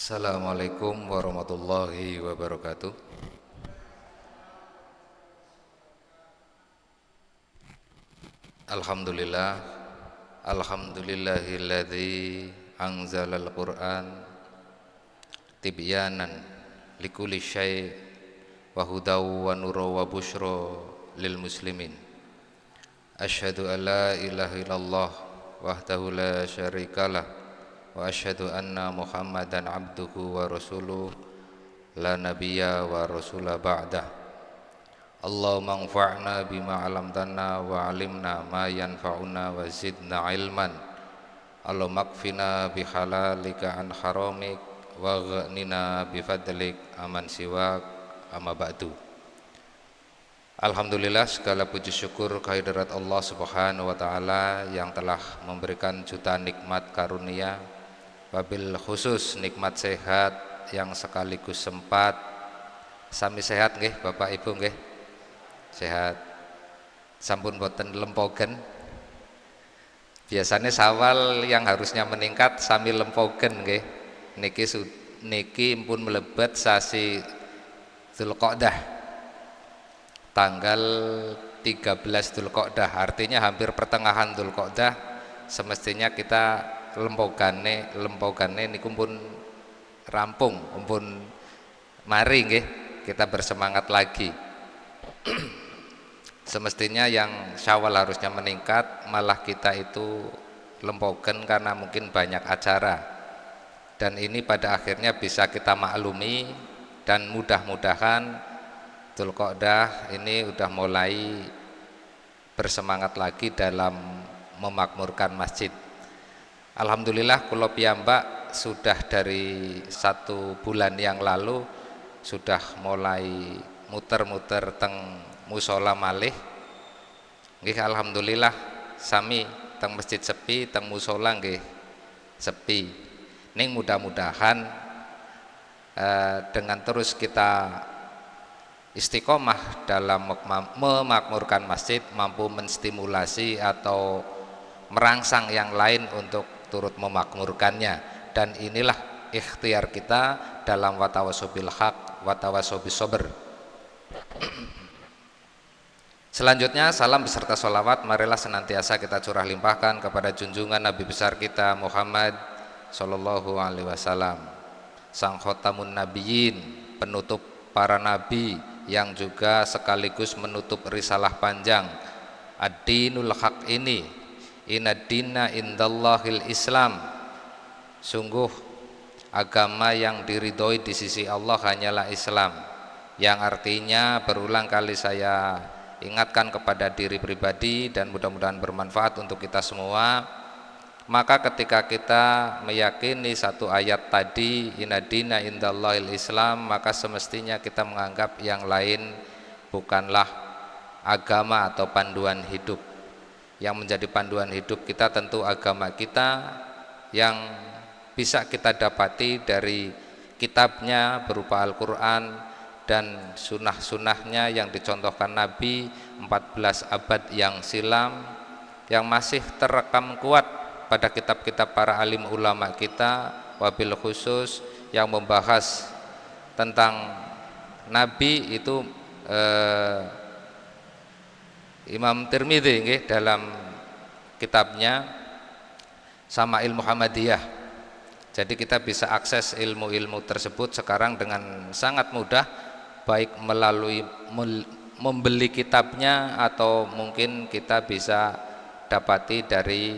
Assalamualaikum warahmatullahi wabarakatuh. Alhamdulillah, alhamdulillahilladzi anzalal Qur'an tibyanan likulli syai' wa hudaw wa nura wa busyra lil muslimin. Asyhadu an la ilaha illallah wahdahu la syarikalah wa asyhadu anna Muhammadan abduhu wa rasuluh la nabiyya wa rasula ba'dah. Allahumma anfa'na bima 'allamtana wa 'allimna ma yanfa'una wa zidna ilman. Allahumma kfina bihalalika an haramik wa ghnina bifadlik aman siwak amma ba'du. Alhamdulillah, segala puji syukur kehadirat Allah Subhanahu wa taala yang telah memberikan jutaan nikmat karunia, wabil khusus nikmat sehat yang sekaligus sempat. Sami sehat nggih Bapak Ibu nggih? Sehat. Sampun boten lempogen. Biasanya sawal yang harusnya meningkat sami lempogen nggih. Niki pun mlebet sasi Dzulqa'dah. Tanggal 13 Dzulqa'dah, artinya hampir pertengahan Dzulqa'dah. Semestinya kita lempogane niku pun rampung, pun mari nggih kita bersemangat lagi. Semestinya yang Syawal harusnya meningkat, malah kita itu lempogen karena mungkin banyak acara. Dan ini pada akhirnya bisa kita maklumi, dan mudah-mudahan Dzulqa'dah ini udah mulai bersemangat lagi dalam memakmurkan masjid. Alhamdulillah kula piyambak sudah dari 1 bulan yang lalu sudah mulai muter-muter teng musola malih. Nggih alhamdulillah sami teng masjid sepi, teng musola nggih sepi. Ning mudah-mudahan dengan terus kita istiqomah dalam memakmurkan masjid mampu menstimulasi atau merangsang yang lain untuk turut memakmurkannya. Dan inilah ikhtiar kita dalam watawasobil haq watawasobis sober. Selanjutnya salam beserta sholawat marilah senantiasa kita curah limpahkan kepada junjungan Nabi besar kita Muhammad Sallallahu Alaihi Wasallam, sang khotamun nabiyyin, penutup para nabi, yang juga sekaligus menutup risalah panjang ad-dinul haq ini. Inad dina indallahil Islam. Sungguh agama yang diridhoi di sisi Allah hanyalah Islam. Yang artinya berulang kali saya ingatkan kepada diri pribadi dan mudah-mudahan bermanfaat untuk kita semua. Maka ketika kita meyakini satu ayat tadi inadina indallahil Islam, maka semestinya kita menganggap yang lain bukanlah agama atau panduan hidup. Yang menjadi panduan hidup kita tentu agama kita yang bisa kita dapati dari kitabnya berupa Al-Quran dan sunnah-sunnahnya yang dicontohkan Nabi 14 abad yang silam, yang masih terekam kuat pada kitab-kitab para alim ulama kita, wabil khusus yang membahas tentang Nabi itu Imam Tirmidzi nggih dalam kitabnya Syama'il Muhammadiyah. Jadi kita bisa akses ilmu-ilmu tersebut sekarang dengan sangat mudah, baik melalui membeli kitabnya atau mungkin kita bisa dapati dari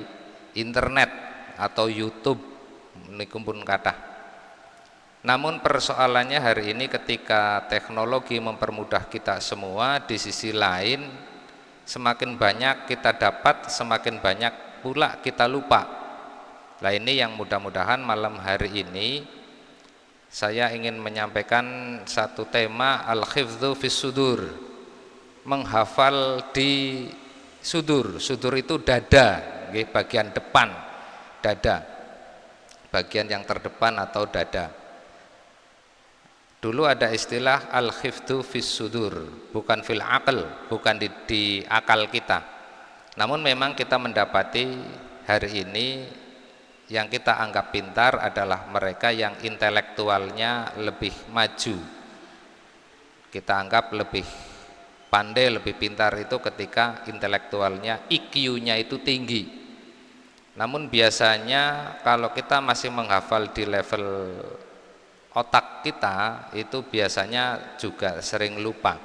internet atau YouTube niku pun kathah. Namun persoalannya hari ini ketika teknologi mempermudah kita semua, di sisi lain semakin banyak kita dapat, semakin banyak pula kita lupa. Nah ini yang mudah-mudahan malam hari ini saya ingin menyampaikan satu tema al-hifdzu fis sudur, menghafal di sudur. Sudur itu dada, bagian depan dada, bagian yang terdepan atau dada. Dulu ada istilah al-hifdzu fis sudur, bukan fil aql, bukan di akal kita. Namun memang kita mendapati hari ini Yang kita anggap pintar adalah mereka yang intelektualnya lebih maju. Kita anggap lebih pandai, lebih pintar itu ketika intelektualnya, IQ-nya itu tinggi. Namun biasanya kalau kita masih menghafal di level otak kita, itu biasanya juga sering lupa.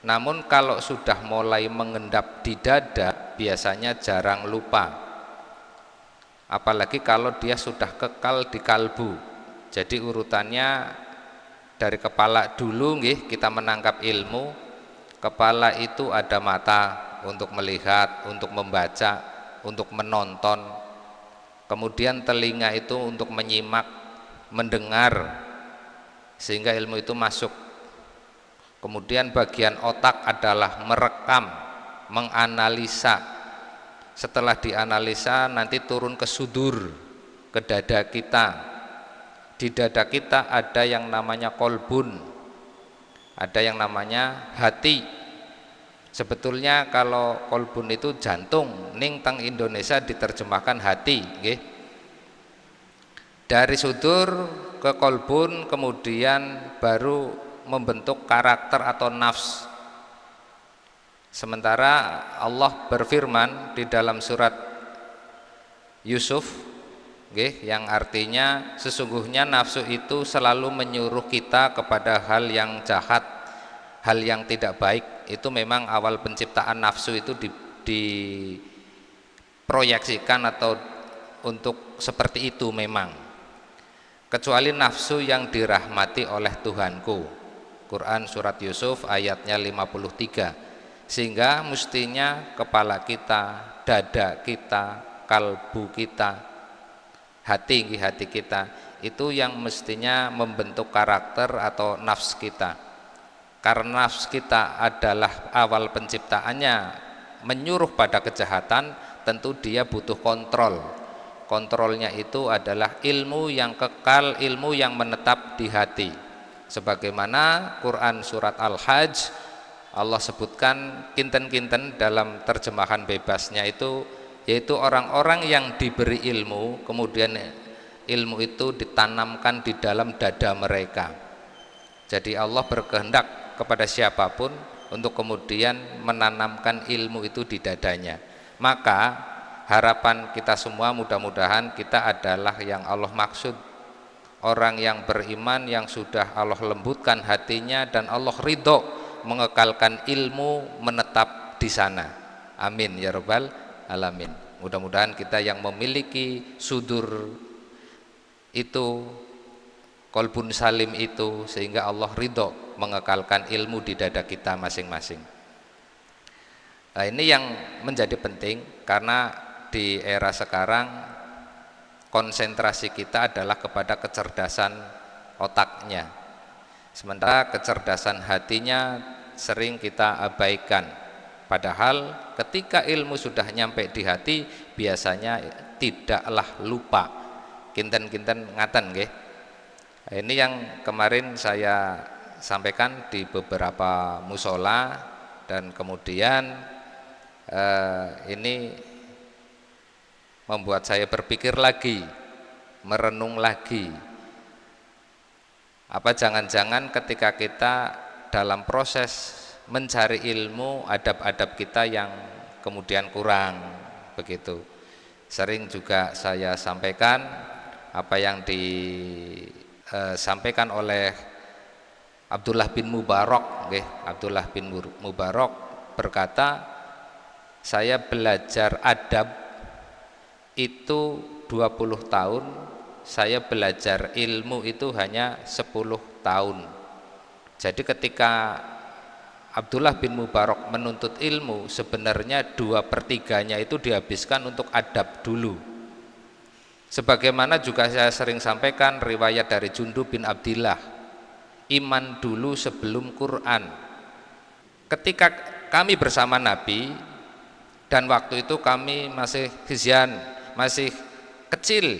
Namun kalau sudah mulai mengendap di dada, biasanya jarang lupa. Apalagi kalau dia sudah kekal di kalbu. Jadi urutannya dari kepala dulu nggih, kita menangkap ilmu. Kepala itu ada mata untuk melihat, untuk membaca, untuk menonton. Kemudian telinga itu untuk menyimak, mendengar, sehingga ilmu itu masuk. Kemudian bagian otak adalah merekam, menganalisa. Setelah dianalisa nanti turun ke sudur, ke dada kita. Di dada kita ada yang namanya kolbun, ada yang namanya hati. Sebetulnya kalau kolbun itu jantung, ning teng Indonesia diterjemahkan hati, nggih. Dari sudur ke kolbun kemudian baru membentuk karakter atau nafs. Sementara Allah berfirman di dalam surat Yusuf, yang artinya sesungguhnya nafsu itu selalu menyuruh kita kepada hal yang jahat, hal yang tidak baik. Itu memang awal penciptaan nafsu itu diproyeksikan atau untuk seperti itu memang. Kecuali nafsu yang dirahmati oleh Tuhanku. Quran surat Yusuf ayatnya 53. Sehingga mestinya kepala kita, dada kita, kalbu kita, hati kita itu yang mestinya membentuk karakter atau nafs kita. Karena nafs kita adalah awal penciptaannya menyuruh pada kejahatan, tentu dia butuh kontrol. Kontrolnya itu adalah ilmu yang kekal, ilmu yang menetap di hati. Sebagaimana Quran surat Al-Hajj Allah sebutkan kinten-kinten dalam terjemahan bebasnya itu, yaitu orang-orang yang diberi ilmu, kemudian ilmu itu ditanamkan di dalam dada mereka. Jadi Allah berkehendak kepada siapapun untuk kemudian menanamkan ilmu itu di dadanya. Maka harapan kita semua mudah-mudahan kita adalah yang Allah maksud, orang yang beriman yang sudah Allah lembutkan hatinya dan Allah ridho mengekalkan ilmu menetap di sana. Amin ya rabbal alamin. Mudah-mudahan kita yang memiliki sudur itu, kolbun salim itu, sehingga Allah ridho mengekalkan ilmu di dada kita masing-masing. Nah, ini yang menjadi penting karena di era sekarang konsentrasi kita adalah kepada kecerdasan otaknya, sementara kecerdasan hatinya sering kita abaikan. Padahal ketika ilmu sudah nyampe di hati biasanya tidaklah lupa. Kinten-kinten ngaten nggih. Ini yang kemarin saya sampaikan di beberapa musola, dan kemudian ini membuat saya berpikir lagi, merenung lagi. Apa jangan-jangan ketika kita dalam proses mencari ilmu, adab-adab kita yang kemudian kurang begitu. Sering juga saya sampaikan apa yang disampaikan oleh Abdullah bin Mubarak. Abdullah bin Mubarak berkata, saya belajar adab itu 20 tahun, saya belajar ilmu itu hanya 10 tahun. Jadi ketika Abdullah bin Mubarak menuntut ilmu, sebenarnya 2/3-nya itu dihabiskan untuk adab dulu. Sebagaimana juga saya sering sampaikan riwayat dari Jundub bin Abdillah, iman dulu sebelum Quran. Ketika kami bersama Nabi, dan waktu itu kami masih hizyan, masih kecil,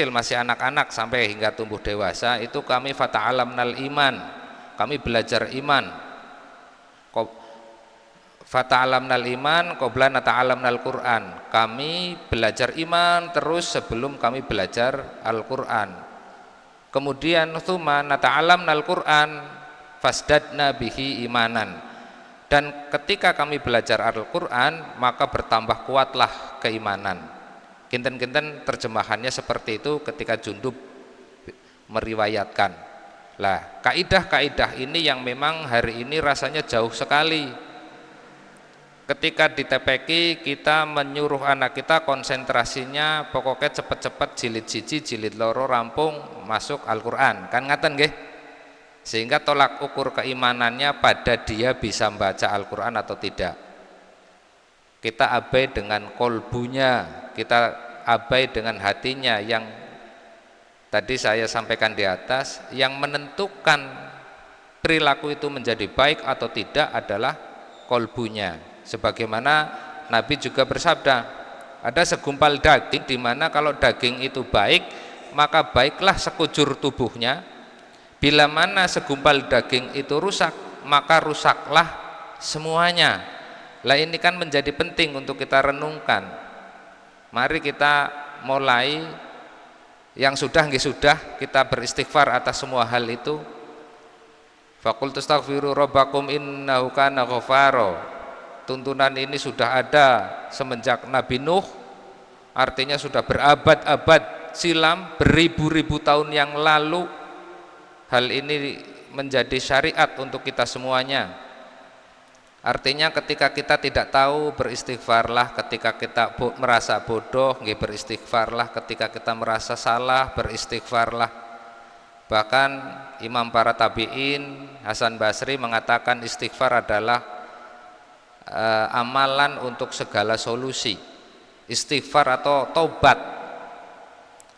masih anak-anak sampai hingga tumbuh dewasa, itu kami fata'alamnal iman, kami belajar iman. Fata'alamnal iman qabla nata'alamnal Qur'an. Kami belajar iman terus sebelum kami belajar Al-Qur'an. Kemudian tsumma nata'alamnal Qur'an fasdadna bihi imanan. Dan ketika kami belajar Al-Qur'an maka bertambah kuatlah keimanan. Kinten-kinten terjemahannya seperti itu ketika Jundub meriwayatkan. Lah, kaidah-kaidah ini yang memang hari ini rasanya jauh sekali. Ketika di TPQ kita menyuruh anak kita konsentrasinya pokoknya cepet-cepet jilid siji jilid loro rampung masuk Al-Qur'an, kan ngaten nggih? Sehingga tolak ukur keimanannya pada dia bisa membaca Al-Qur'an atau tidak. Kita abai dengan kolbunya, kita abai dengan hatinya yang tadi saya sampaikan di atas. Yang menentukan perilaku itu menjadi baik atau tidak adalah kolbunya. Sebagaimana Nabi juga bersabda, ada segumpal daging di mana kalau daging itu baik maka baiklah sekujur tubuhnya. Bila mana segumpal daging itu rusak maka rusaklah semuanya. Lah ini kan menjadi penting untuk kita renungkan. Mari kita mulai, yang sudah nggih sudah, kita beristighfar atas semua hal itu. Faqultu astaghfiru rabbakum innahu kana ghafara. Tuntunan ini sudah ada semenjak Nabi Nuh, artinya sudah berabad-abad silam, beribu-ribu tahun yang lalu. Hal ini menjadi syariat untuk kita semuanya. Artinya ketika kita tidak tahu, beristighfarlah. Ketika kita merasa bodoh, beristighfarlah. Ketika kita merasa salah, beristighfarlah. Bahkan Imam para tabi'in Hasan Basri mengatakan istighfar adalah amalan untuk segala solusi. Istighfar atau taubat.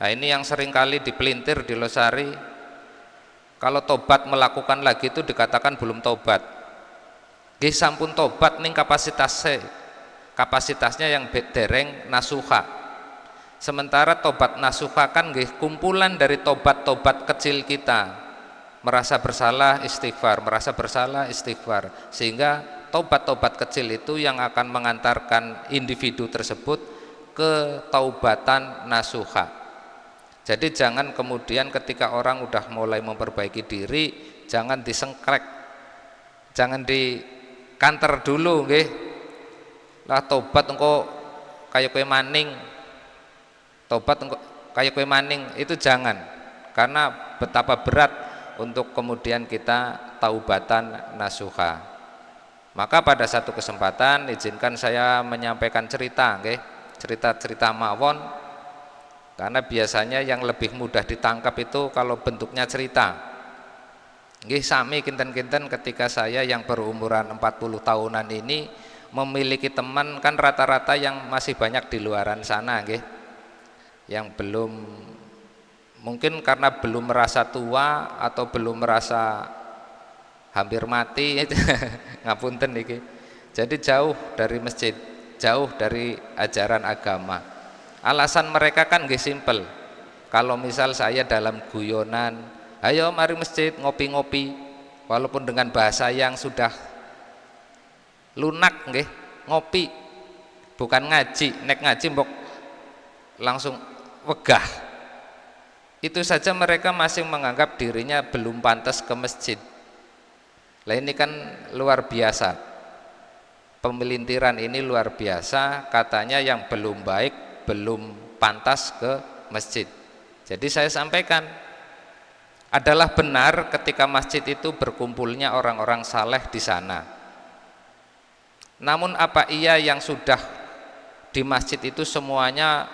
Nah, ini yang seringkali dipelintir di Losari. Kalau tobat melakukan lagi itu dikatakan belum tobat. Nggih sampun tobat ning kapasitasnya yang dereng nasuha. Sementara tobat nasuha kan nggih kumpulan dari tobat-tobat kecil kita. Merasa bersalah istighfar, merasa bersalah istighfar, sehingga tobat-tobat kecil itu yang akan mengantarkan individu tersebut ke taubatan nasuha. Jadi jangan kemudian ketika orang udah mulai memperbaiki diri, jangan disengkrek, jangan dikanter dulu nggih. Lah tobat engko kaya kowe maning, tobat engko kaya kowe maning, itu jangan. Karena betapa berat untuk kemudian kita taubatan nasuha. Maka pada satu kesempatan izinkan saya menyampaikan cerita, nggih, cerita-cerita mawon, karena biasanya yang lebih mudah ditangkap itu kalau bentuknya cerita. Nggih sami kinten-kinten ketika saya yang berumuran 40 tahunan ini memiliki teman kan rata-rata yang masih banyak di luaran sana, nggih. Yang belum, mungkin karena belum merasa tua atau belum merasa hampir mati ngapunten niki. Jadi jauh dari masjid, jauh dari ajaran agama. Alasan mereka kan nggih simpel. Kalau misal saya dalam guyonan, ayo mari masjid ngopi-ngopi, walaupun dengan bahasa yang sudah lunak nggih, ngopi bukan ngaji. Nek ngaji mbok langsung wegah. Itu saja mereka masih menganggap dirinya belum pantas ke masjid. Lah ini kan luar biasa, pemelintiran ini luar biasa. Katanya yang belum baik belum pantas ke masjid. Jadi saya sampaikan, adalah benar ketika masjid itu berkumpulnya orang-orang saleh di sana. Namun apa iya yang sudah di masjid itu semuanya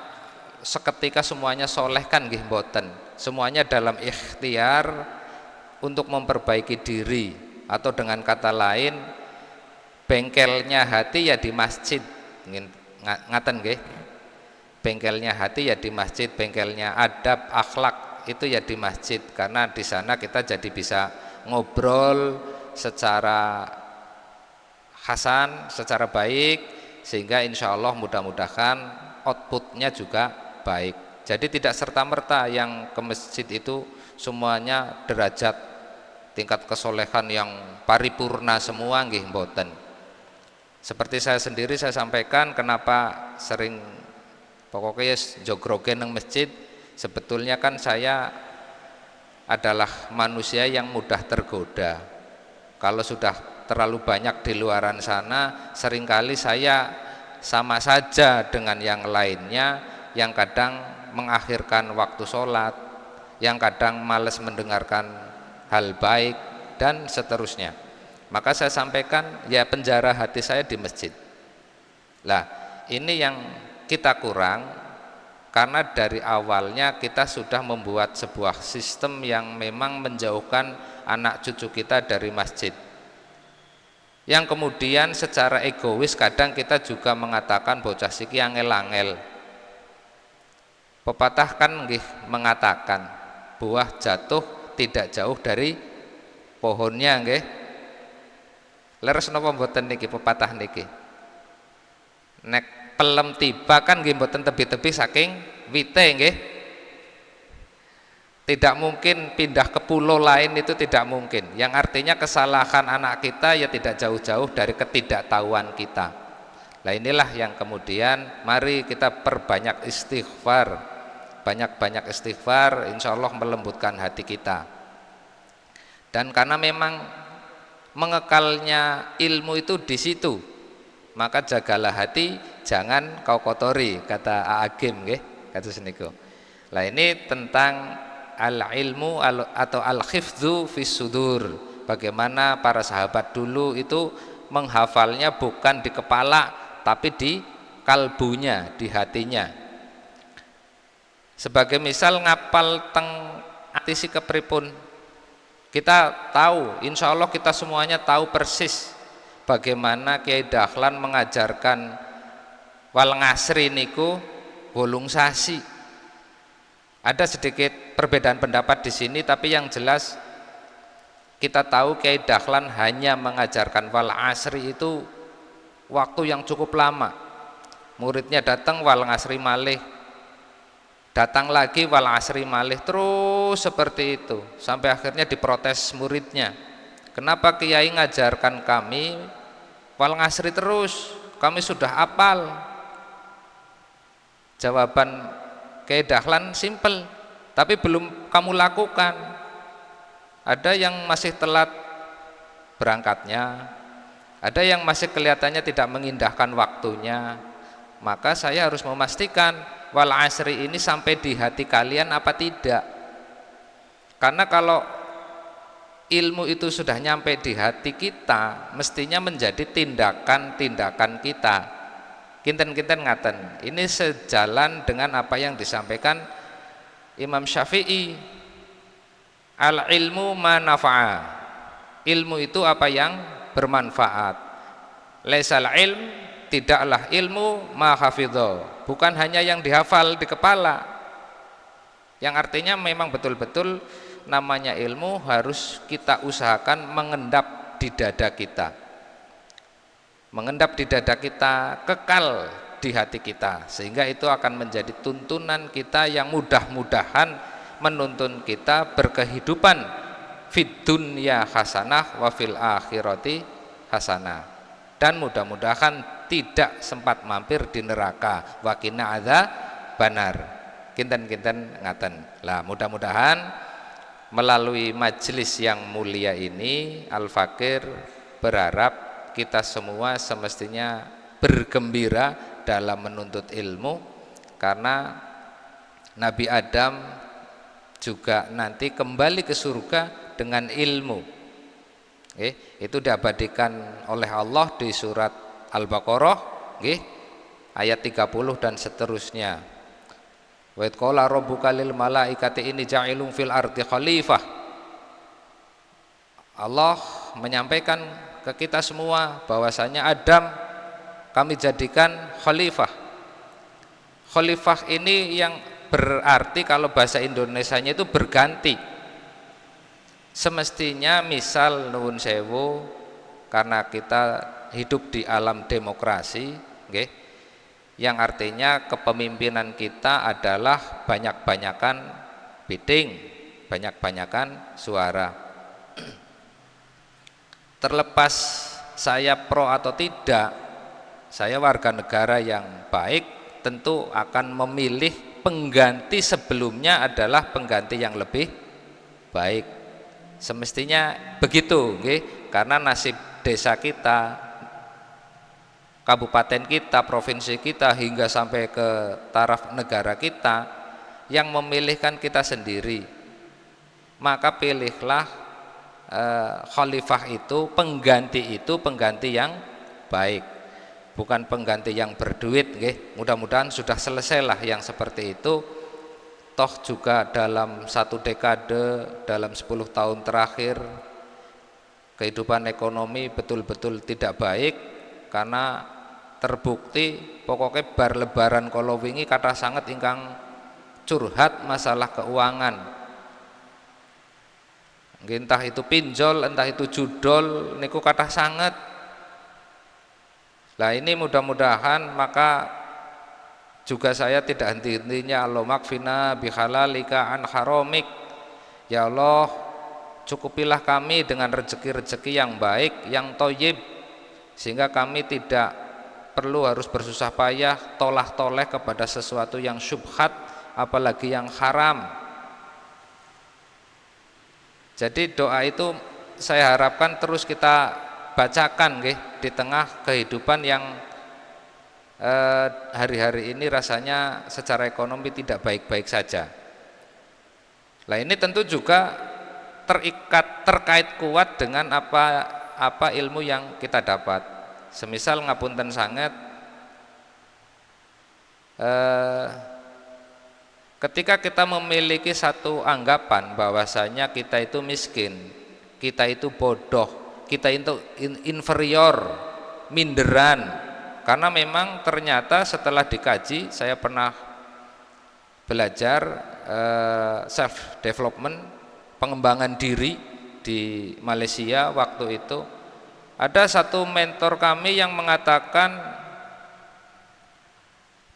seketika semuanya soleh? Kan nggih mboten. Semuanya dalam ikhtiar untuk memperbaiki diri. Atau dengan kata lain, bengkelnya hati ya di masjid. Ngaten nggih. Bengkelnya hati ya di masjid, bengkelnya adab, akhlak itu ya di masjid, karena di sana kita jadi bisa ngobrol secara hasan, secara baik, sehingga insya Allah mudah-mudahan outputnya juga baik. Jadi tidak serta-merta yang ke masjid itu semuanya derajat tingkat kesolehan yang paripurna semua, nggih mboten. Seperti saya sendiri saya sampaikan kenapa sering pokoknya jogrogen nang masjid, sebetulnya kan saya adalah manusia yang mudah tergoda. Kalau sudah terlalu banyak di luaran sana, seringkali saya sama saja dengan yang lainnya yang kadang mengakhirkan waktu sholat, yang kadang malas mendengarkan hal baik dan seterusnya. Maka saya sampaikan, ya penjara hati saya di masjid. Lah, ini yang kita kurang karena dari awalnya kita sudah membuat sebuah sistem yang memang menjauhkan anak cucu kita dari masjid. Yang kemudian secara egois kadang kita juga mengatakan bocah siki angel-angel. Pepatah kan nggih mengatakan buah jatuh tidak jauh dari pohonnya nggih. Leres napa mboten niki pepatah niki? Nek pelem tiba kan nggih mboten tebi-tebi saking wite nggih. Tidak mungkin pindah ke pulau lain, itu tidak mungkin. Yang artinya kesalahan anak kita ya tidak jauh-jauh dari ketidaktahuan kita. Nah inilah yang kemudian mari kita perbanyak istighfar, banyak-banyak istighfar, insya Allah melembutkan hati kita. Dan karena memang mengekalnya ilmu itu di situ, maka jagalah hati, jangan kau kotori, kata Agim nggih, kata seniku. Lah ini tentang al-ilmu atau al-hifdzu fis sudur. Bagaimana para sahabat dulu itu menghafalnya bukan di kepala tapi di kalbunya, di hatinya. Sebagai misal ngapal teng atisi kepripun, kita tahu, insya Allah kita semuanya tahu persis bagaimana Kiai Dahlan mengajarkan wal ngasri niku wolung sasi. Ada sedikit perbedaan pendapat di sini, tapi yang jelas kita tahu Kiai Dahlan hanya mengajarkan wal asri itu waktu yang cukup lama. Muridnya datang wal ngasri malih, datang lagi wal asri malih, terus seperti itu sampai akhirnya diprotes muridnya, kenapa Kiai ngajarkan kami wal ngasri terus, kami sudah hafal. Jawaban Kiai Dahlan simpel, tapi belum kamu lakukan. Ada yang masih telat berangkatnya, ada yang masih kelihatannya tidak mengindahkan waktunya. Maka saya harus memastikan wal asri ini sampai di hati kalian apa tidak. Karena kalau ilmu itu sudah nyampe di hati kita, mestinya menjadi tindakan-tindakan kita. Kinten-kinten ngaten. Ini sejalan dengan apa yang disampaikan Imam Syafi'i. Al ilmu ma nafa'a. Ilmu itu apa yang bermanfaat. Laisal ilm, tidaklah ilmu ma hafidho, bukan hanya yang dihafal di kepala. Yang artinya memang betul-betul namanya ilmu harus kita usahakan mengendap di dada kita, mengendap di dada kita, kekal di hati kita, sehingga itu akan menjadi tuntunan kita yang mudah-mudahan menuntun kita berkehidupan fid dunya hasanah wa fil akhirati hasanah, dan mudah-mudahan tidak sempat mampir di neraka, wakina adza banar. Kinten-kinten ngaten. Lah mudah-mudahan melalui majelis yang mulia ini Al-Fakir berharap kita semua semestinya bergembira dalam menuntut ilmu, karena Nabi Adam juga nanti kembali ke surga dengan ilmu. Itu diabadikan oleh Allah di surat Al-Baqarah ayat 30 dan seterusnya. Wa id qala rabbuka lil malaikati inni ja'ilun fil ardi khalifah. Allah menyampaikan ke kita semua bahwasanya Adam kami jadikan khalifah. Khalifah ini yang berarti kalau bahasa Indonesianya itu berganti. Semestinya misal nuwun sewu, karena kita hidup di alam demokrasi, yang artinya kepemimpinan kita adalah banyak-banyakan bidding, banyak-banyakan suara. Terlepas saya pro atau tidak, saya warga negara yang baik, tentu akan memilih pengganti sebelumnya adalah pengganti yang lebih baik. Semestinya begitu, nggih. Karena nasib desa kita, kabupaten kita, provinsi kita, hingga sampai ke taraf negara kita, yang memilihkan kita sendiri. Maka pilihlah khalifah itu, pengganti yang baik, bukan pengganti yang berduit, nggih. Mudah-mudahan sudah selesailah yang seperti itu. Toh juga dalam 1 dekade, dalam 10 tahun terakhir, kehidupan ekonomi betul-betul tidak baik, karena terbukti pokoknya bar lebaran kala wingi kathah sanget ingkang curhat masalah keuangan. Entah itu pinjol, entah itu judol, niku kathah sanget. Lah ini mudah-mudahan maka juga saya tidak henti-hentinya, Allahumma kfina bihalalika an haramik. Ya Allah, cukupilah kami dengan rezeki-rezeki yang baik, yang thayyib, sehingga kami tidak perlu harus bersusah payah tolah-toleh kepada sesuatu yang syubhat, apalagi yang haram. Jadi doa itu saya harapkan terus kita bacakan, nggih, di tengah kehidupan yang hari-hari ini rasanya secara ekonomi tidak baik-baik saja. Nah ini tentu juga terkait kuat dengan apa ilmu yang kita dapat. Semisal ngapunten sanget, ketika kita memiliki satu anggapan bahwasanya kita itu miskin, kita itu bodoh, kita itu inferior, minderan, karena memang ternyata setelah dikaji, saya pernah belajar self development, pengembangan diri di Malaysia waktu itu. Ada satu mentor kami yang mengatakan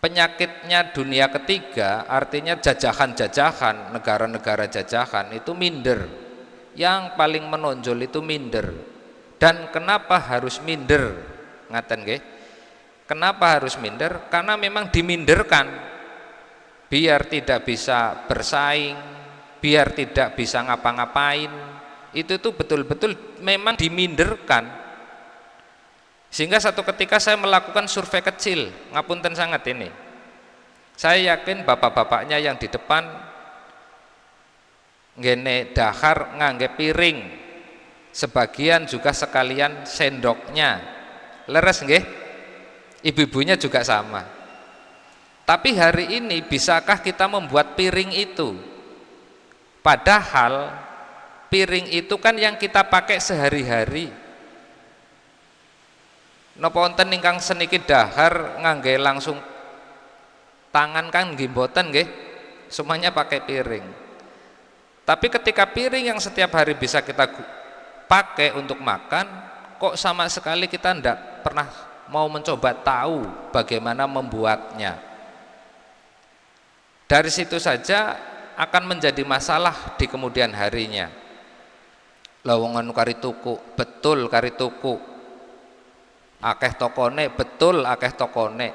penyakitnya dunia ketiga, artinya jajahan-jajahan, negara-negara jajahan itu minder. Yang paling menonjol itu minder. Dan kenapa harus minder? Ngaten nggih. Kenapa harus minder? Karena memang diminderkan. Biar tidak bisa bersaing, biar tidak bisa ngapa-ngapain. Itu tuh betul-betul memang diminderkan. Sehingga satu ketika saya melakukan survei kecil, ngapunten sangat ini. Saya yakin bapak-bapaknya yang di depan ngene dahar ngangge piring, sebagian juga sekalian sendoknya. Leres nggih? Ibu-ibunya juga sama. Tapi hari ini bisakah kita membuat piring itu? Padahal piring itu kan yang kita pakai sehari-hari. Napa wonten ingkang seniki dahar ngangge langsung tangan kan nggih mboten nggih, semuanya pakai piring. Tapi ketika piring yang setiap hari bisa kita pakai untuk makan, kok sama sekali kita tidak pernah mau mencoba tahu bagaimana membuatnya. Dari situ saja akan menjadi masalah di kemudian harinya. Lawongan kari tuku, betul kari tuku. Akeh tokone, betul akeh tokone.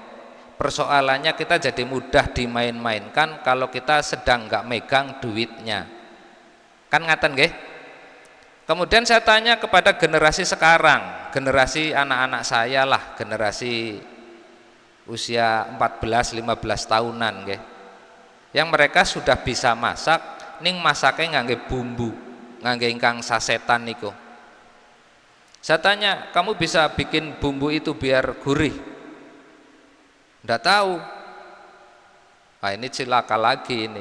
Persoalannya kita jadi mudah dimain-mainkan kalau kita sedang nggak megang duitnya. Kan ngaten nggih? Kemudian saya tanya kepada generasi sekarang, generasi anak-anak saya lah, generasi usia 14-15 tahunan nggih. Yang mereka sudah bisa masak, ning masaknya ngangge bumbu, ngangge ingkang sasetan niku. Saya tanya, kamu bisa bikin bumbu itu biar gurih? Nggak tahu. Nah ini cilaka lagi ini.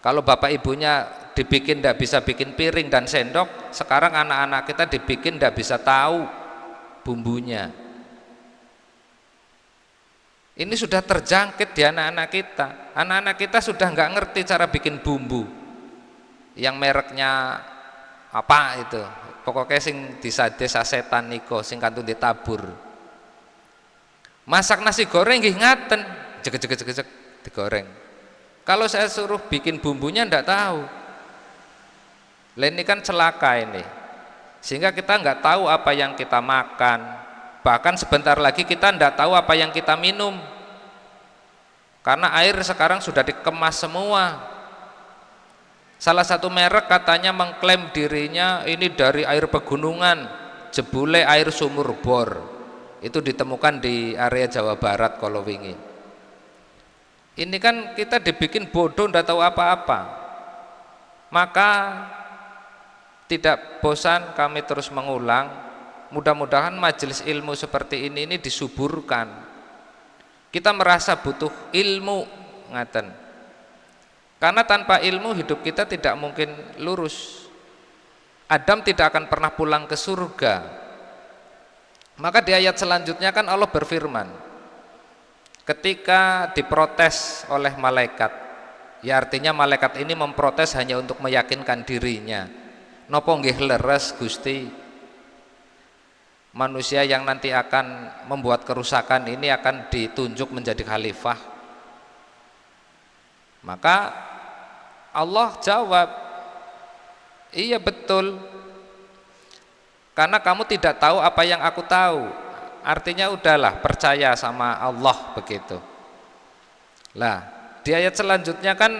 Kalau bapak ibunya dibikin nggak bisa bikin piring dan sendok, sekarang anak-anak kita dibikin nggak bisa tahu bumbunya. Ini sudah terjangkit di anak-anak kita. Anak-anak kita sudah nggak ngerti cara bikin bumbu. Yang mereknya apa itu? Pokoknya sing disade sasetan niko, sing kantun ditabur. Masak nasi goreng nggih ngaten, jek digoreng. Kalau saya suruh bikin bumbunya ndak tahu. Lah ini kan celaka ini. Sehingga kita nggak tahu apa yang kita makan, Bahkan sebentar lagi kita tidak tahu apa yang kita minum, karena air sekarang sudah dikemas semua. Salah satu merek katanya mengklaim dirinya ini dari air pegunungan, jebule air sumur bor. Itu ditemukan di area Jawa Barat kalau wingi. Ini kan kita dibikin bodoh, tidak tahu apa-apa. Maka tidak bosan kami terus mengulang, mudah-mudahan majelis ilmu seperti ini disuburkan. Kita merasa butuh ilmu, ngaten. Karena tanpa ilmu hidup kita tidak mungkin lurus. Adam tidak akan pernah pulang ke surga. Maka di ayat selanjutnya kan Allah berfirman, ketika diprotes oleh malaikat, ya artinya malaikat ini memprotes hanya untuk meyakinkan dirinya. Nopo nggih leres Gusti, manusia yang nanti akan membuat kerusakan ini akan ditunjuk menjadi khalifah. Maka Allah jawab, iya betul, karena kamu tidak tahu apa yang aku tahu. Artinya udahlah, percaya sama Allah, begitu. Lah, di ayat selanjutnya kan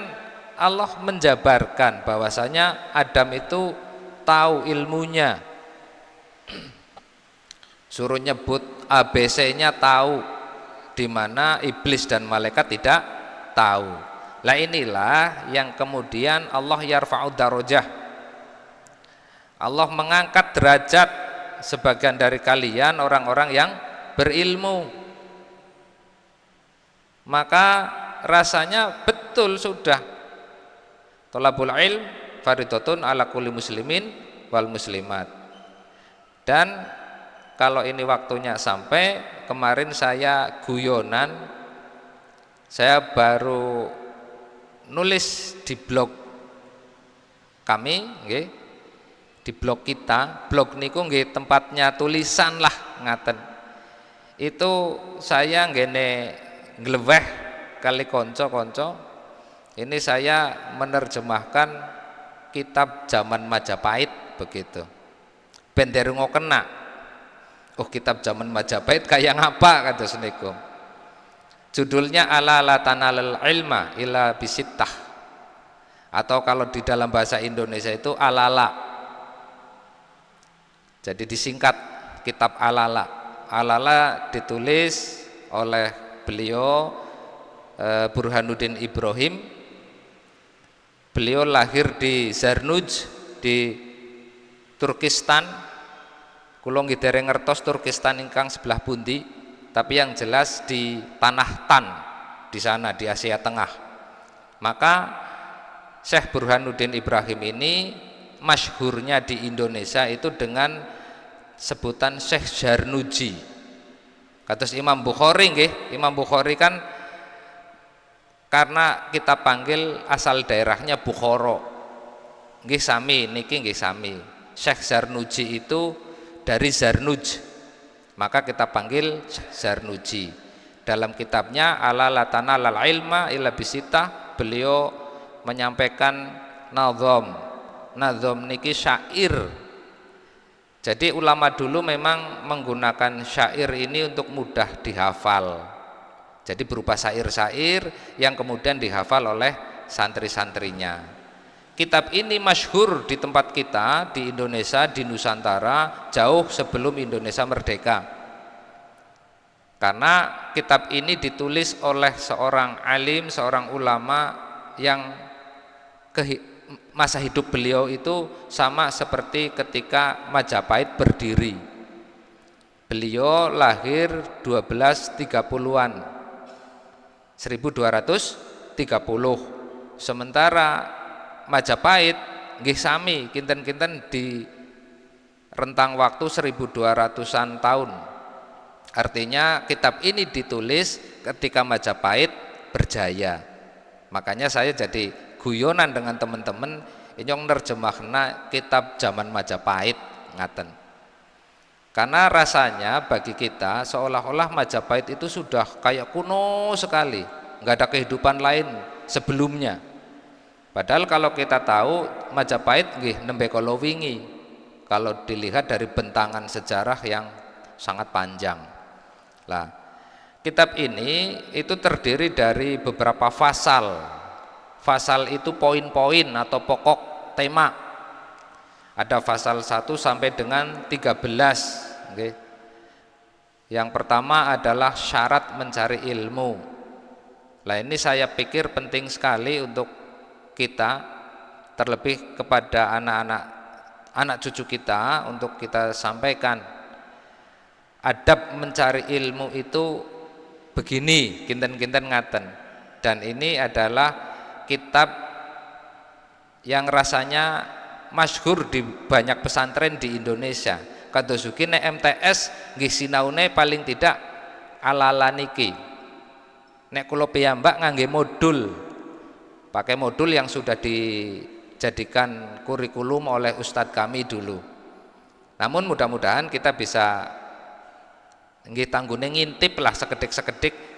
Allah menjabarkan bahwasanya Adam itu tahu ilmunya, suruh nyebut ABC-nya tahu, di mana iblis dan malaikat tidak tahu. Lah inilah yang kemudian Allah yarfa'ud darajah, Allah mengangkat derajat sebagian dari kalian orang-orang yang berilmu. Maka rasanya betul sudah, thalabul ilm fardhatun ala kulli muslimin wal muslimat. Dan kalau ini waktunya sampai, kemarin saya guyonan, saya baru nulis di blog kami, nggih, di blog kita. Blog niku nggih tempatnya tulisan lah, ngaten. Itu saya nggene ngleweh kali konco-konco. Ini saya menerjemahkan kitab zaman Majapahit, begitu. Ben dereng kena. Oh, kitab zaman Majapahit kayak ngapa kata seniku. Judulnya ala la tanalul ilma illa bisittah. Atau kalau di dalam bahasa Indonesia itu alala. Jadi disingkat kitab alala. Alala ditulis oleh beliau Burhanuddin Ibrahim. Beliau lahir di Zarnuj di Turkistan. Kula nggih dereng ngertos Turkistan ingkang sebelah pundi, tapi yang jelas di tanah Tan, di sana di Asia Tengah. Maka Syekh Burhanuddin Ibrahim ini masyhurnya di Indonesia itu dengan sebutan Syekh Zarnuji. Kados Imam Bukhari nggih, Imam Bukhari kan karena kita panggil asal daerahnya Bukhara. Nggih sami niki nggih sami. Syekh Zarnuji itu dari Zarnuj, maka kita panggil Zarnuji. Dalam kitabnya ala latana lal ilma illa bisita, beliau menyampaikan nazom niki syair. Jadi ulama dulu memang menggunakan syair ini untuk mudah dihafal. Jadi berupa syair-syair yang kemudian dihafal oleh santri-santrinya. Kitab ini masyhur di tempat kita di Indonesia, di Nusantara jauh sebelum Indonesia merdeka. Karena kitab ini ditulis oleh seorang alim, seorang ulama yang masa hidup beliau itu sama seperti ketika Majapahit berdiri. Beliau lahir 1230-an, 1230. Sementara Majapahit nggih sami kinten-kinten di rentang waktu 1200-an tahun. Artinya kitab ini ditulis ketika Majapahit berjaya. Makanya saya jadi guyonan dengan teman-teman inyong nerjemahna kitab zaman Majapahit ngaten. Karena rasanya bagi kita seolah-olah Majapahit itu sudah kayak kuno sekali, nggak ada kehidupan lain sebelumnya. Padahal kalau kita tahu Majapahit nggih nembe kala wingi, kalau dilihat dari bentangan sejarah yang sangat panjang. Lah, kitab ini itu terdiri dari beberapa fasal. Fasal itu poin-poin atau pokok tema. Ada fasal 1 sampai dengan 13. Okay. Yang pertama adalah syarat mencari ilmu. Nah, ini saya pikir penting sekali untuk kita, terlebih kepada anak cucu kita, untuk kita sampaikan. Adab mencari ilmu itu begini, kinten-kinten ngaten. Dan ini adalah kitab yang rasanya masyhur di banyak pesantren di Indonesia. Kados ugi nek MTS nggih sinaune paling tidak ala-ala niki. Nek kula piyambak ngangge modul. Pakai modul yang sudah dijadikan kurikulum oleh ustadz kami dulu. Namun mudah-mudahan kita bisa nggih tanggune ngintip lah sekedik-sekedik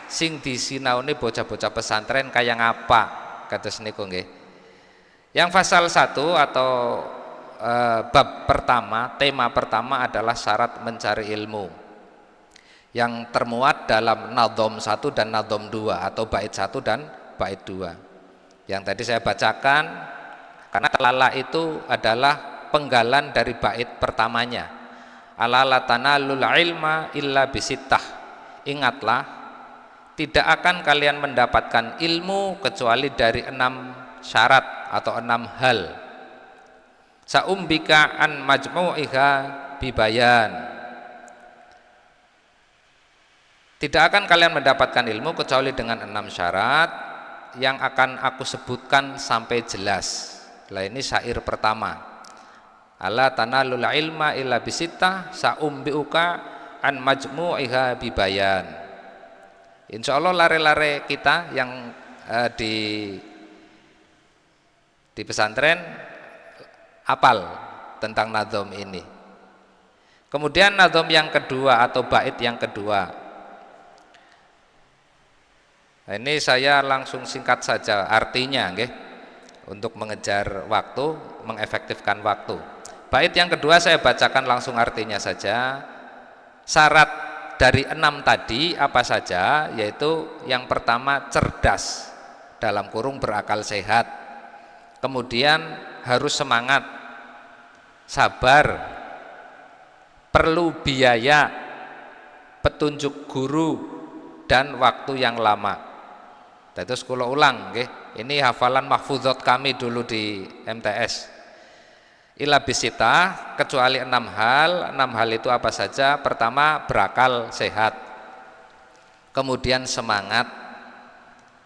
sing disinaune bocah-bocah pesantren kaya ngapa kados niku nggih. Yang pasal 1 atau bab pertama, tema pertama adalah syarat mencari ilmu, yang termuat dalam nadhom 1 dan nadhom 2 atau bait 1 dan bait 2 yang tadi saya bacakan, karena lala itu adalah penggalan dari bait pertamanya. Ala tanalul ilma illa bisittah. Ingatlah, tidak akan kalian mendapatkan ilmu kecuali dari 6 syarat atau 6 hal. Saumbika an majmu'iha bibayan. Tidak akan kalian mendapatkan ilmu kecuali dengan 6 syarat yang akan aku sebutkan sampai jelas. Lah ini syair pertama. Ala tanalul ilma illa bisittah saumbiuka an majmu'iha bibayan. Insya Allah lare-lare kita yang di pesantren apal tentang nadhom ini. Kemudian nadhom yang kedua atau bait yang kedua. Nah, ini saya langsung singkat saja artinya nggih, untuk mengejar waktu, mengefektifkan waktu. Bait yang kedua saya bacakan langsung artinya saja. Syarat dari 6 tadi apa saja? Yaitu yang pertama cerdas, dalam kurung berakal sehat. Kemudian harus semangat, sabar, perlu biaya, petunjuk guru, dan waktu yang lama. Terus kula ulang nggih. Ini hafalan mahfuzat kami dulu di MTS. Ila bisita, kecuali 6 hal. 6 hal itu apa saja? Pertama, berakal sehat. Kemudian semangat,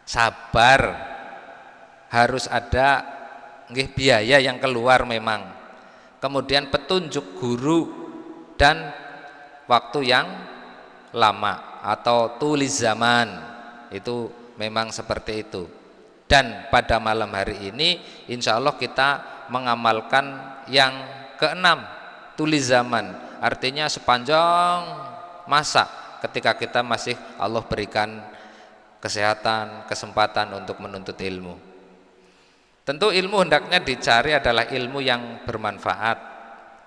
sabar, harus ada nggih biaya yang keluar memang. Kemudian petunjuk guru dan waktu yang lama atau tulis zaman. Itu memang seperti itu. Dan pada malam hari ini insya Allah kita mengamalkan yang keenam, tulis zaman. Artinya sepanjang masa ketika kita masih Allah berikan kesehatan, kesempatan untuk menuntut ilmu. Tentu ilmu hendaknya dicari adalah ilmu yang bermanfaat,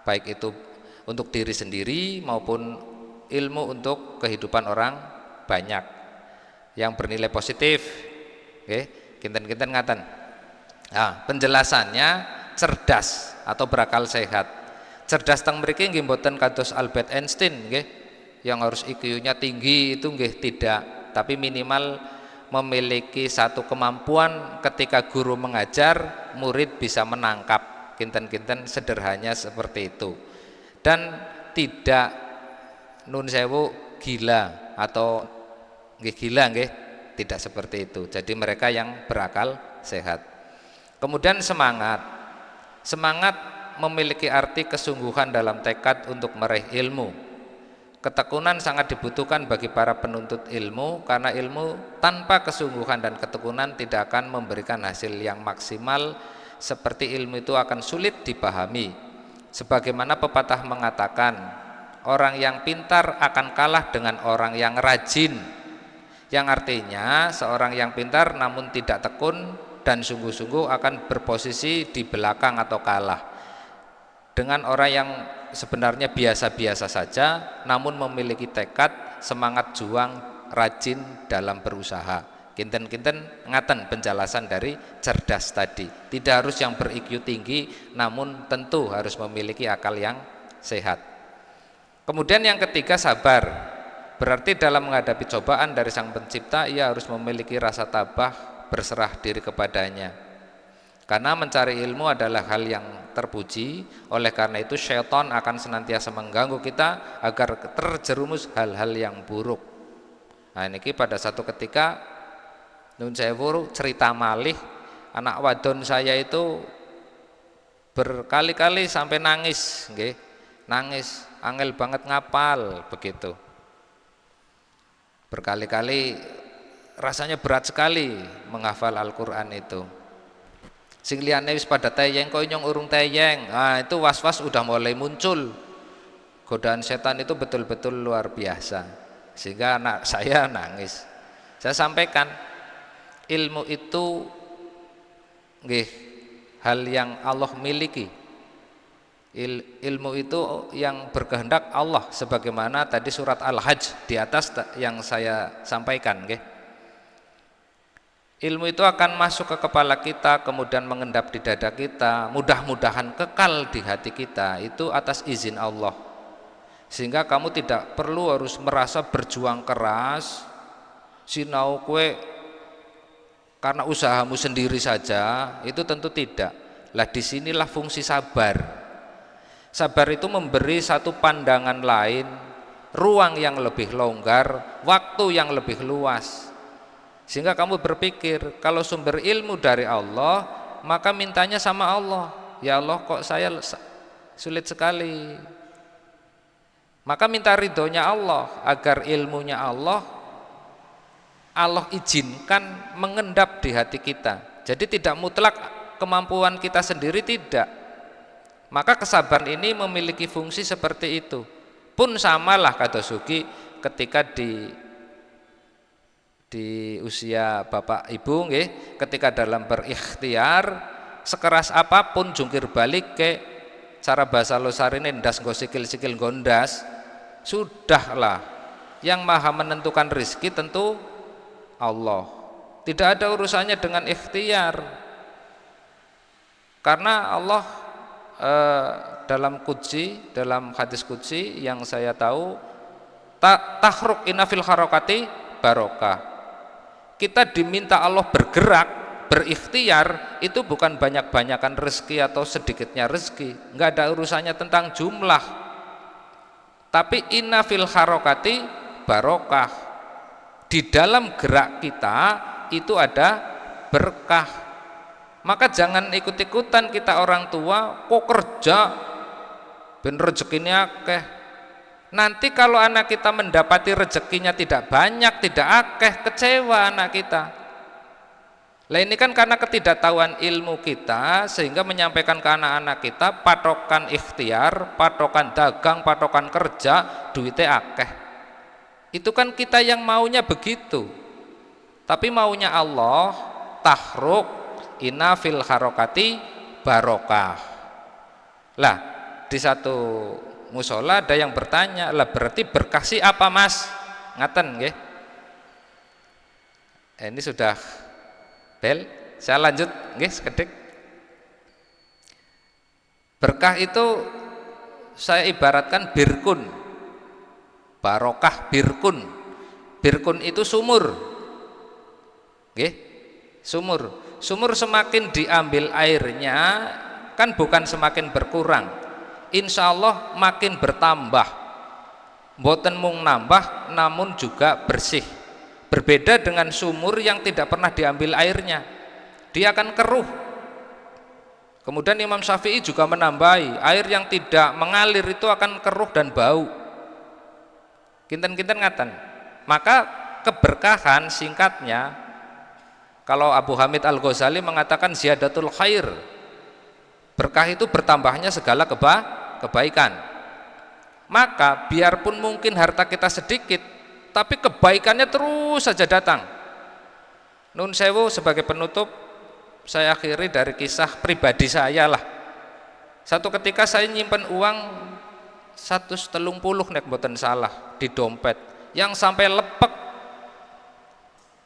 baik itu untuk diri sendiri maupun ilmu untuk kehidupan orang banyak, yang bernilai positif. Oke, kinten-kinten ngaten. Nah, penjelasannya cerdas atau berakal sehat. Cerdas teng mriki nggih mboten kados Albert Einstein nggih, yang harus IQ-nya tinggi itu nggih tidak, tapi minimal memiliki satu kemampuan ketika guru mengajar, murid bisa menangkap. Kinten-kinten sederhananya seperti itu. Dan tidak nun sewu gila atau nggih gila nggih, tidak seperti itu. Jadi mereka yang berakal sehat. Kemudian semangat. Semangat memiliki arti kesungguhan dalam tekad untuk meraih ilmu. Ketekunan sangat dibutuhkan bagi para penuntut ilmu, karena ilmu tanpa kesungguhan dan ketekunan tidak akan memberikan hasil yang maksimal. Seperti ilmu itu akan sulit dipahami. Sebagaimana pepatah mengatakan, orang yang pintar akan kalah dengan orang yang rajin. Yang artinya seorang yang pintar namun tidak tekun dan sungguh-sungguh akan berposisi di belakang atau kalah dengan orang yang sebenarnya biasa-biasa saja, namun memiliki tekad, semangat juang, rajin dalam berusaha. Kinten-kinten ngaten penjelasan dari cerdas tadi. Tidak harus yang ber-IQ tinggi, namun tentu harus memiliki akal yang sehat. Kemudian yang ketiga, sabar. Berarti dalam menghadapi cobaan dari Sang Pencipta, ia harus memiliki rasa tabah, berserah diri kepadanya. Karena mencari ilmu adalah hal yang terpuji. Oleh karena itu syaitan akan senantiasa mengganggu kita agar terjerumus hal-hal yang buruk. Nah ini pada satu ketika nun sewu cerita malih, anak wadon saya itu berkali-kali sampai nangis, nggih. Nangis, angel banget ngapal begitu. Berkali-kali rasanya berat sekali menghafal Al-Qur'an itu. Sing liyane wis pada teyeng kok nyong urung teyeng. Nah, itu was-was udah mulai muncul. Godaan setan itu betul-betul luar biasa. Sehingga anak saya nangis. Saya sampaikan, ilmu itu nggih hal yang Allah miliki. Ilmu itu yang berkehendak Allah, sebagaimana tadi surat Al-Hajj di atas yang saya sampaikan nggih. Ilmu itu akan masuk ke kepala kita, kemudian mengendap di dada kita, mudah-mudahan kekal di hati kita, itu atas izin Allah. Sehingga kamu tidak perlu harus merasa berjuang keras, sinau kue karena usahamu sendiri saja, itu tentu tidak. Lah disinilah fungsi sabar. Sabar itu memberi satu pandangan lain, ruang yang lebih longgar, waktu yang lebih luas. Sehingga kamu berpikir, kalau sumber ilmu dari Allah, maka mintanya sama Allah. Ya Allah, kok saya sulit sekali. Maka minta ridhonya Allah, agar ilmunya Allah izinkan mengendap di hati kita. Jadi tidak mutlak kemampuan kita sendiri, tidak. Maka kesabaran ini memiliki fungsi seperti itu. Pun samalah kata Sugi ketika di usia bapak ibu nggih, ketika dalam berikhtiar sekeras apapun jungkir balik ke cara bahasa losarine ndas nggo sikil-sikil gondas, sudahlah yang maha menentukan rezeki tentu Allah. Tidak ada urusannya dengan ikhtiar. Karena Allah dalam hadis qudsi yang saya tahu, tahruk inna fil harakati barokah. Kita diminta Allah bergerak, berikhtiar, itu bukan banyak-banyakan rezeki atau sedikitnya rezeki, enggak ada urusannya tentang jumlah. Tapi inna fil harakati barokah. Di dalam gerak kita itu ada berkah. Maka jangan ikut-ikutan kita orang tua, kok kerja ben rezekinya akeh. Nanti kalau anak kita mendapati rezekinya tidak banyak, tidak akeh, kecewa anak kita. Lah ini kan karena ketidaktahuan ilmu kita, sehingga menyampaikan ke anak-anak kita patokan ikhtiar, patokan dagang, patokan kerja, duitnya akeh. Itu kan kita yang maunya begitu. Tapi maunya Allah, tahruk inna fil harokati barokah. Lah di satu musola ada yang bertanya, lah berarti berkah sih apa mas? Ngaten nggih. Ini sudah bel, saya lanjut nggih sekedhik. Berkah itu saya ibaratkan birkun, barokah birkun. Birkun itu sumur, nggih, sumur. Sumur semakin diambil airnya kan bukan semakin berkurang. Insya Allah makin bertambah, mboten mung nambah namun juga bersih. Berbeda dengan sumur yang tidak pernah diambil airnya, dia akan keruh. Kemudian Imam Syafi'i juga menambahi, air yang tidak mengalir itu akan keruh dan bau. Kinten-kinten ngaten. Maka keberkahan singkatnya, kalau Abu Hamid Al-Ghazali mengatakan ziyadatul khair, berkah itu bertambahnya segala kebaikan. Maka biarpun mungkin harta kita sedikit, tapi kebaikannya terus saja datang. Nun sewu, sebagai penutup saya akhiri dari kisah pribadi saya lah. Satu ketika saya nyimpen uang 130 nek mboten salah di dompet, yang sampai lepek.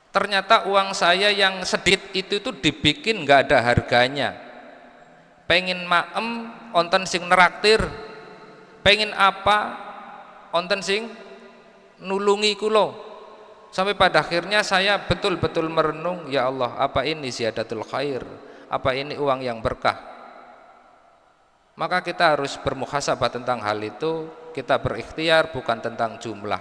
Ternyata uang saya yang sedikit itu tuh dibikin nggak ada harganya. Pengen maem onten sing neraktir, pengen apa onten sing nulungi kulo. Sampai pada akhirnya saya betul-betul merenung, ya Allah, apa ini ziyadatul khair, apa ini uang yang berkah. Maka kita harus bermuhasabah tentang hal itu. Kita berikhtiar bukan tentang jumlah,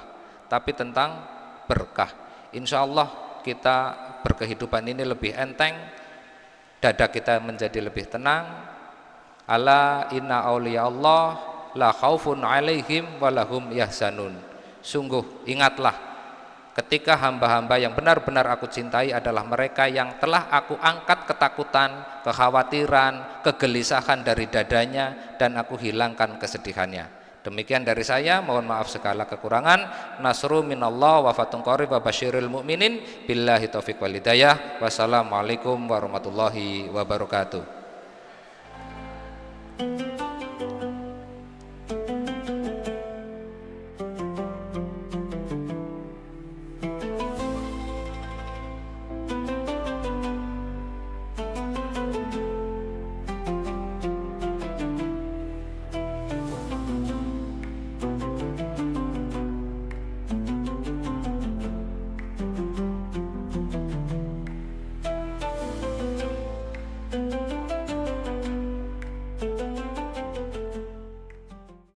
tapi tentang berkah. Insya Allah kita berkehidupan ini lebih enteng, dada kita menjadi lebih tenang. Ala inna awliya Allah la khaufun alaihim walahum yahzanun. Sungguh ingatlah, ketika hamba-hamba yang benar-benar aku cintai adalah mereka yang telah aku angkat ketakutan, kekhawatiran, kegelisahan dari dadanya, dan aku hilangkan kesedihannya. Demikian dari saya, mohon maaf segala kekurangan. Nasru minallah wa fatun qarib wa basyiril mu'minin. Billahi taufiq wal hidayah. Wassalamualaikum warahmatullahi wabarakatuh.